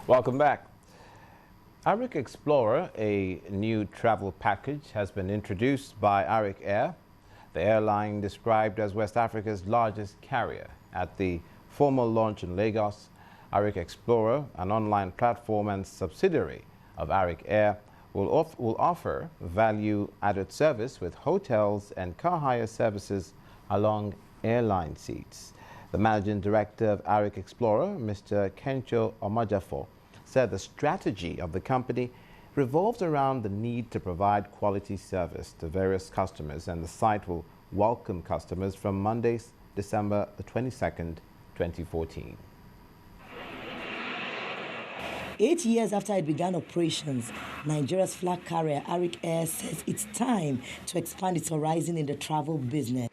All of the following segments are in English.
Welcome back. Arik Explorer, a new travel package, has been introduced by Arik Air, the airline described as West Africa's largest carrier. At the formal launch in Lagos, Arik Explorer, an online platform and subsidiary of Arik Air, will offer value-added service with hotels and car hire services along airline seats. The managing director of Arik Explorer, Mr. Kencho Omajafo, said the strategy of the company revolves around the need to provide quality service to various customers, and the site will welcome customers from Monday, December the 22nd, 2014. 8 years after it began operations, Nigeria's flag carrier Arik Air says it's time to expand its horizon in the travel business.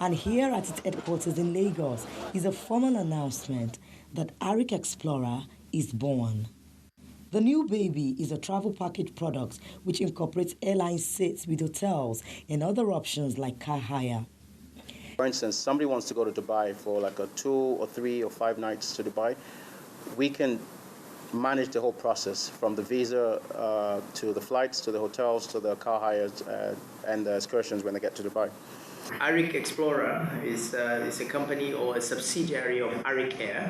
And here at its headquarters in Lagos is a formal announcement that Arik Explorer is born. The new baby is a travel package product which incorporates airline seats with hotels and other options like car hire. For instance, somebody wants to go to Dubai for like a 2 or 3 or 5 nights to Dubai. We can manage the whole process from the visa to the flights, to the hotels, to the car hires and the excursions when they get to Dubai. Arik Explorer is a company or a subsidiary of Arik Air,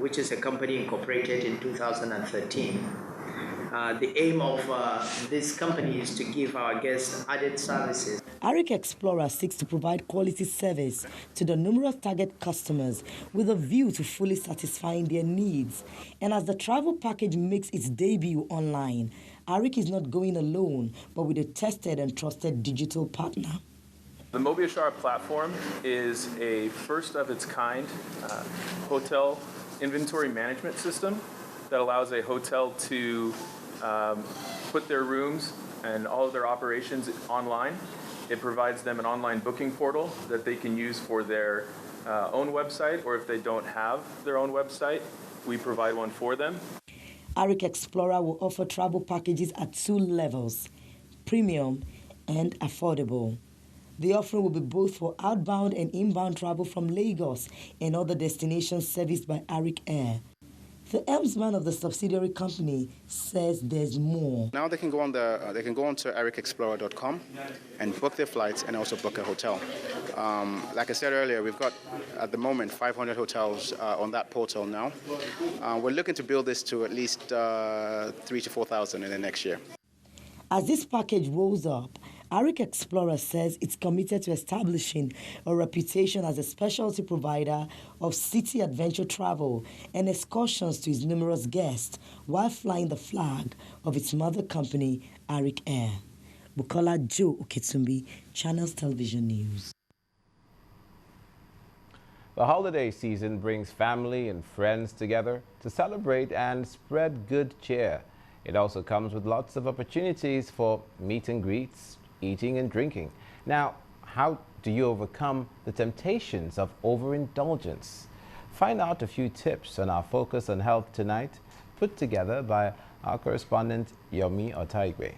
which is a company incorporated in 2013. The aim of this company is to give our guests added services. Arik Explorer seeks to provide quality service to the numerous target customers with a view to fully satisfying their needs. And as the travel package makes its debut online, Arik is not going alone, but with a tested and trusted digital partner. The Mobiashara platform is a first-of-its-kind hotel inventory management system that allows a hotel to put their rooms and all of their operations online. It provides them an online booking portal that they can use for their own website, or if they don't have their own website, we provide one for them. Arik Explorer will offer travel packages at 2 levels, premium and affordable. The offering will be both for outbound and inbound travel from Lagos and other destinations serviced by Arik Air. The helmsman of the subsidiary company says there's more. Now they can go onto arikexplorer.com and book their flights and also book a hotel. Like I said earlier, we've got at the moment 500 hotels on that portal now. We're looking to build this to at least 3,000 to 4,000 in the next year. As this package rolls up, Arik Explorer says it's committed to establishing a reputation as a specialty provider of city adventure travel and excursions to its numerous guests while flying the flag of its mother company, Arik Air. Bukola Joe Oketsumbi, Channels Television News. The holiday season brings family and friends together to celebrate and spread good cheer. It also comes with lots of opportunities for meet and greets, eating and drinking. Now, how do you overcome the temptations of overindulgence? Find out a few tips on our Focus on Health tonight, put together by our correspondent Yomi Otaigwe.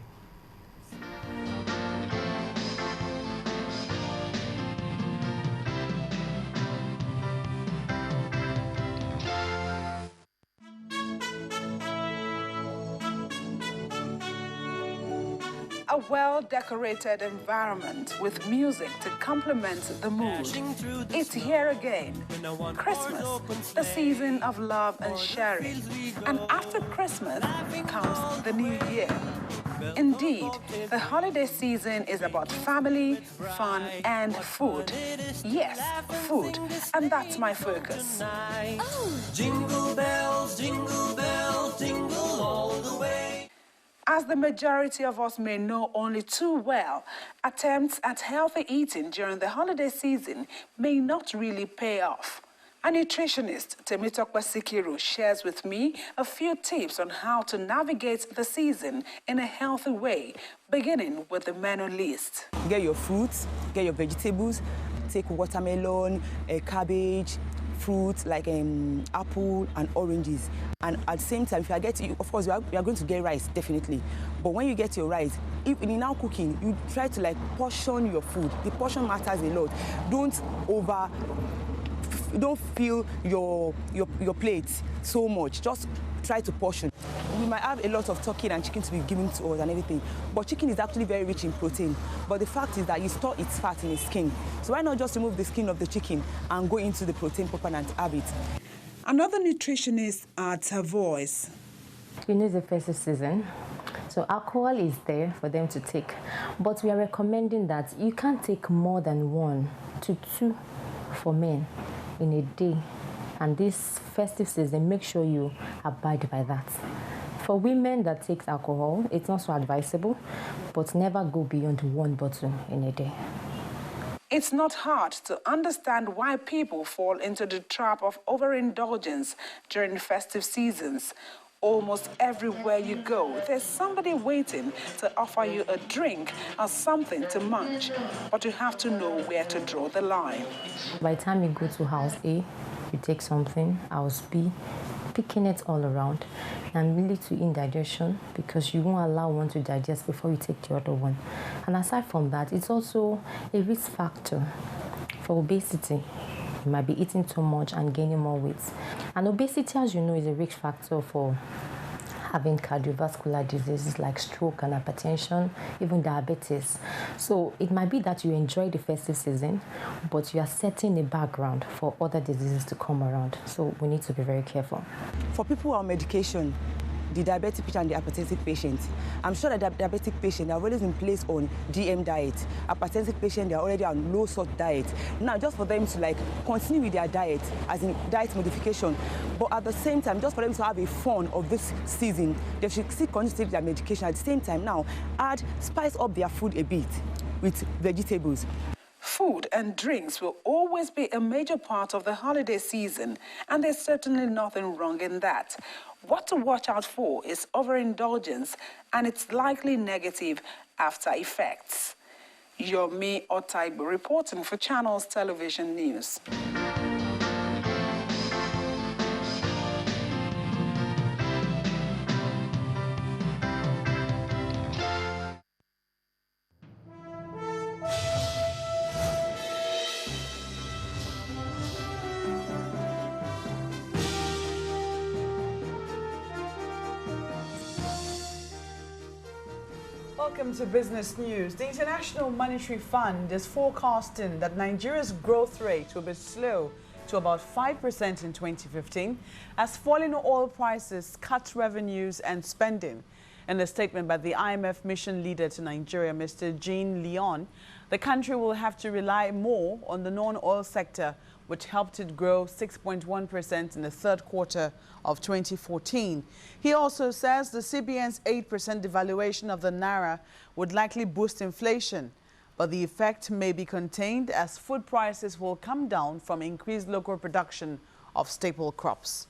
A well-decorated environment with music to complement the mood. It's here again. Christmas, the season of love and sharing. And after Christmas comes the new year. Indeed, the holiday season is about family, fun, and food. Yes, food. And that's my focus. Oh. Jingle bells, jingle all the way. As the majority of us may know only too well, attempts at healthy eating during the holiday season may not really pay off. A nutritionist, Temitokwa Sikiru, shares with me a few tips on how to navigate the season in a healthy way, beginning with the menu list. Get your fruits, get your vegetables, take watermelon, cabbage, fruits like apple and oranges. And at the same time, if you are getting, of course, you are going to get rice, definitely. But when you get your rice, if in now cooking, you try to like portion your food. The portion matters a lot. Don't don't fill your plate so much. Just try to portion. We might have a lot of turkey and chicken to be given to us and everything, but chicken is actually very rich in protein. But the fact is that you store its fat in its skin. So why not just remove the skin of the chicken and go into the protein proper and have it? Another nutritionist at her voice. You know, it's the festive season, so alcohol is there for them to take, but we are recommending that you can't take more than 1 to 2 for men in a day. And this festive season, make sure you abide by that. For women that takes alcohol, it's not so advisable, but never go beyond 1 bottle in a day. It's not hard to understand why people fall into the trap of overindulgence during festive seasons. Almost everywhere you go, there's somebody waiting to offer you a drink or something to munch, but you have to know where to draw the line. By the time you go to house A, you take something, house B, picking it all around, and lead to indigestion because you won't allow one to digest before you take the other one. And aside from that, it's also a risk factor for obesity. You might be eating too much and gaining more weight. And obesity, as you know, is a risk factor for having cardiovascular diseases like stroke and hypertension, even diabetes. So it might be that you enjoy the festive season, but you are setting a background for other diseases to come around. So we need to be very careful. For people who are on medication, the diabetic patient and the hypertensive patient, I'm sure that the diabetic patient, they have always been placed on DM diet. Hypertensive patient, they are already on low salt diet. Now, just for them to continue with their diet, as in diet modification, but at the same time, just for them to have a fun of this season, they should still continue to take their medication. At the same time, now, spice up their food a bit with vegetables. Food and drinks will always be a major part of the holiday season, and there's certainly nothing wrong in that. What to watch out for is overindulgence and its likely negative after effects. Yomi Otaibu reporting for Channels Television News. Welcome to Business News. The International Monetary Fund is forecasting that Nigeria's growth rate will be slow to about 5% in 2015 as falling oil prices cut revenues and spending. In a statement by the IMF mission leader to Nigeria, Mr. Jean Leon, the country will have to rely more on the non-oil sector, which helped it grow 6.1% in the third quarter of 2014. He also says the CBN's 8% devaluation of the Naira would likely boost inflation, but the effect may be contained as food prices will come down from increased local production of staple crops.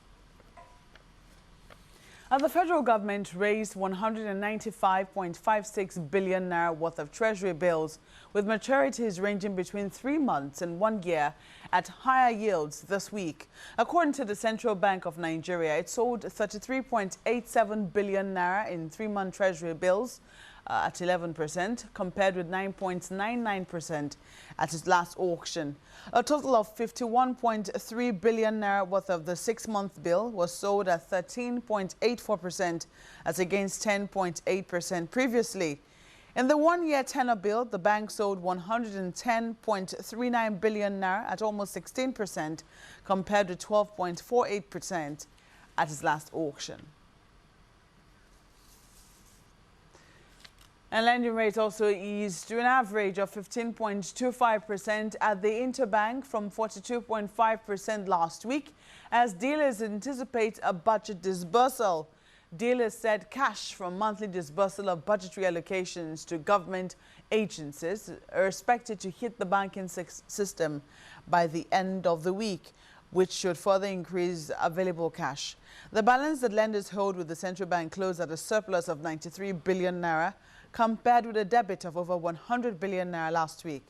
And the federal government raised 195.56 billion naira worth of treasury bills with maturities ranging between 3 months and 1 year at higher yields this week. According to the Central Bank of Nigeria, it sold 33.87 billion naira in 3-month treasury bills at 11%, compared with 9.99% at its last auction. A total of 51.3 billion naira worth of the 6-month bill was sold at 13.84% as against 10.8% previously. In the 1-year tenor bill, the bank sold 110.39 billion naira at almost 16%, compared to 12.48% at its last auction. And lending rates also eased to an average of 15.25% at the interbank from 42.5% last week as dealers anticipate a budget disbursal. Dealers said cash from monthly disbursal of budgetary allocations to government agencies are expected to hit the banking system by the end of the week, which should further increase available cash. The balance that lenders hold with the central bank closed at a surplus of 93 billion naira, compared with a debit of over 100 billion naira last week.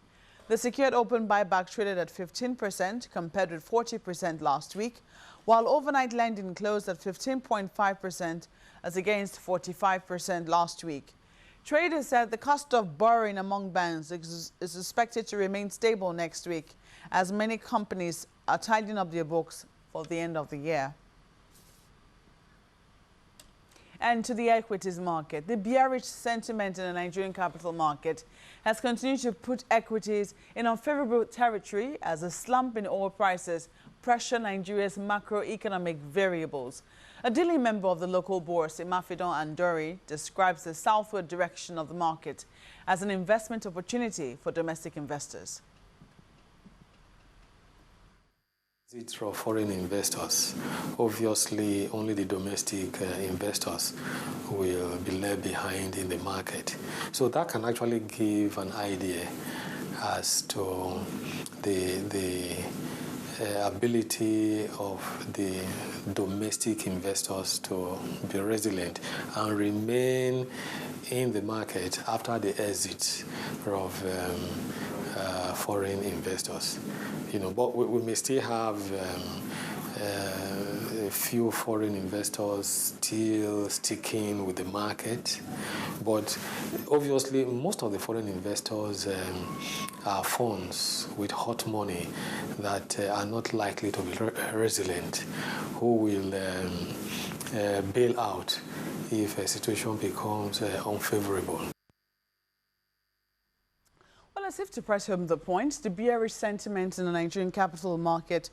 The secured open buyback traded at 15%, compared with 40% last week, while overnight lending closed at 15.5% as against 45% last week. Traders said the cost of borrowing among banks is expected to remain stable next week as many companies are tidying up their books for the end of the year. And to the equities market, the bearish sentiment in the Nigerian capital market has continued to put equities in unfavorable territory as a slump in oil prices pressure Nigeria's macroeconomic variables. A daily member of the local bourse, Imafidon Andori, describes the southward direction of the market as an investment opportunity for domestic investors. It's for foreign investors. Obviously, only the domestic investors will be left behind in the market. So that can actually give an idea as to the ability of the domestic investors to be resilient and remain in the market after the exit of foreign investors. But we may still have a few foreign investors still sticking with the market. But obviously, most of the foreign investors are funds with hot money that are not likely to be resilient, who will bail out if a situation becomes unfavorable. Well, as if to press home the point, the bearish sentiment in the Nigerian capital market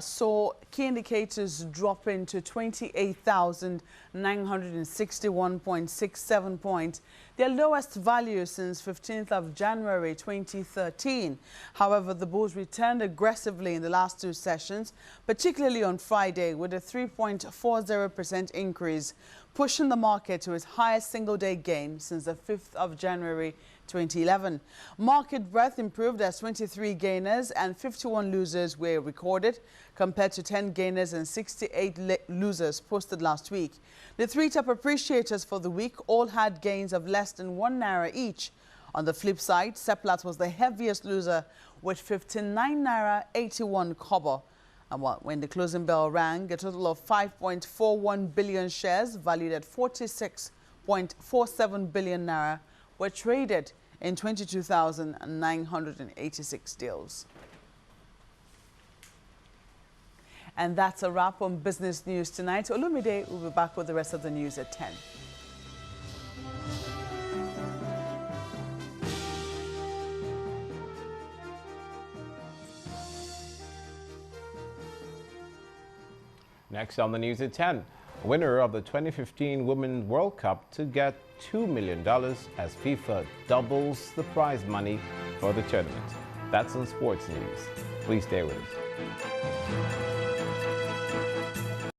saw key indicators drop into 28,961.67 points, their lowest value since 15th of January 2013. However, the bulls returned aggressively in the last two sessions, particularly on Friday, with a 3.40% increase, pushing the market to its highest single-day gain since the 5th of January 2011. Market breadth improved as 23 gainers and 51 losers were recorded, compared to 10 gainers and 68 losers posted last week. The three top appreciators for the week all had gains of less than 1 naira each. On the flip side, Seplat was the heaviest loser with 59 naira 81 kobo. And when the closing bell rang, a total of 5.41 billion shares valued at 46.47 billion naira were traded in 22,986 deals. And that's a wrap on business news tonight. Olumide will be back with the rest of the news at 10. Next on the news at 10, winner of the 2015 Women's World Cup to get $2 million as FIFA doubles the prize money for the tournament. That's on sports news. Please stay with us.